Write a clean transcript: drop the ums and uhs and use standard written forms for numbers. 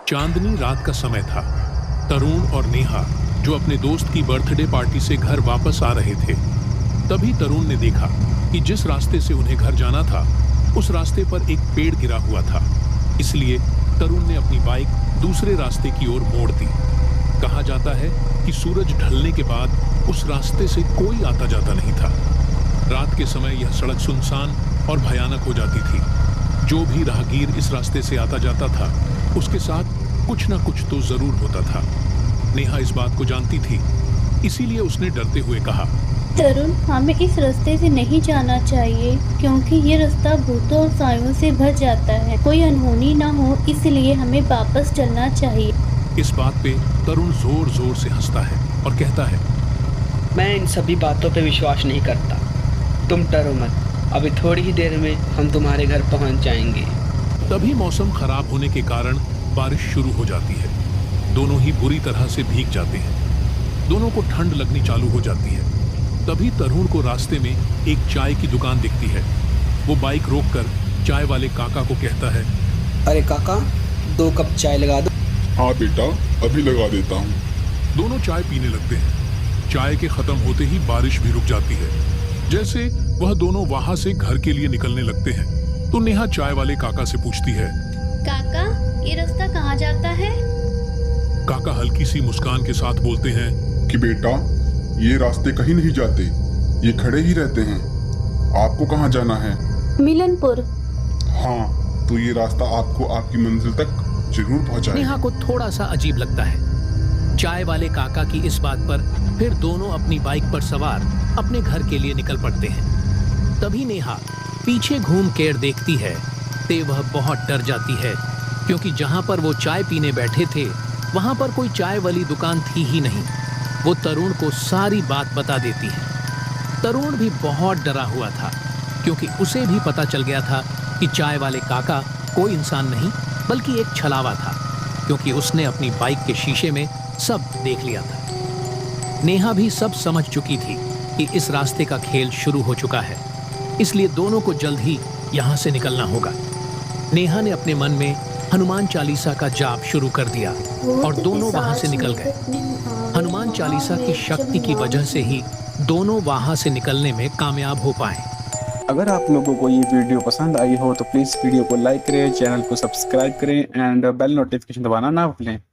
चांदनी रात का समय था। तरुण और नेहा जो अपने दोस्त की बर्थडे पार्टी से घर वापस आ रहे थे। तभी तरुण ने देखा कि जिस रास्ते से उन्हें घर जाना था उस रास्ते पर एक पेड़ गिरा हुआ था। इसलिए तरुण ने अपनी बाइक दूसरे रास्ते की ओर मोड़ दी। कहा जाता है कि सूरज ढलने के बाद उस रास्ते से कोई आता जाता नहीं था। रात के समय यह सड़क सुनसान और भयानक हो जाती थी। जो भी राहगीर इस रास्ते से आता जाता था उसके साथ कुछ ना कुछ तो जरूर होता था। नेहा इस बात को जानती थी, इसीलिए उसने डरते हुए कहा, तरुण, हमें इस रास्ते से नहीं जाना चाहिए क्योंकि ये रास्ता भूतों और सायों से भर जाता है। कोई अनहोनी ना हो, इसलिए हमें वापस चलना चाहिए। इस बात पे तरुण जोर जोर से हंसता है और कहता है, मैं इन सभी बातों पे विश्वास नहीं करता। तुम डरो मत, अभी थोड़ी ही देर में हम तुम्हारे घर पहुंच जाएंगे। तभी मौसम खराब होने के कारण बारिश शुरू हो जाती है। दोनों ही बुरी तरह से भीग जाते हैं। दोनों को ठंड लगनी चालू हो जाती है। तभी तरुण को रास्ते में एक चाय की दुकान दिखती है। वो बाइक रोककर चाय वाले काका को कहता है, अरे काका, 2 कप चाय लगा दो। हाँ बेटा, अभी लगा देता हूँ। दोनों चाय पीने लगते हैं। चाय के खत्म होते ही बारिश भी रुक जाती है। जैसे वह दोनों वहां से घर के लिए निकलने लगते हैं तो नेहा चाय वाले काका से पूछती है, काका, ये रास्ता कहाँ जाता है? काका हल्की सी मुस्कान के साथ बोलते हैं कि बेटा, ये रास्ते कहीं नहीं जाते, ये खड़े ही रहते हैं। आपको कहाँ जाना है? मिलनपुर। हाँ, तो ये रास्ता आपको आपकी मंजिल तक जरूर पहुँचाएगा। नेहा को थोड़ा सा अजीब लगता है। चाय वाले काका की इस बात पर फिर दोनों अपनी बाइक पर सवार अपने घर के लिए निकल पड़ते हैं। तभी नेहा पीछे घूम कर देखती है तो वह बहुत डर जाती है, क्योंकि जहां पर वो चाय पीने बैठे थे वहां पर कोई चाय वाली दुकान थी ही नहीं। वो तरुण को सारी बात बता देती है। तरुण भी बहुत डरा हुआ था, क्योंकि उसे भी पता चल गया था कि चाय वाले काका कोई इंसान नहीं बल्कि एक छलावा था, क्योंकि उसने अपनी बाइक के शीशे में सब देख लिया था। नेहा भी सब समझ चुकी थी कि इस रास्ते का खेल शुरू हो चुका है, इसलिए दोनों को जल्द ही यहाँ से निकलना होगा। नेहा ने अपने मन में हनुमान चालीसा का जाप शुरू कर दिया और दोनों वहां से निकल गए। हनुमान चालीसा की शक्ति की वजह से ही दोनों वहां से निकलने में कामयाब हो पाए। अगर आप लोगों को ये वीडियो पसंद आई हो तो प्लीज़ वीडियो को लाइक करें, चैनल को सब्सक्राइब करें एंड बेल नोटिफिकेशन दबाना ना भूलें।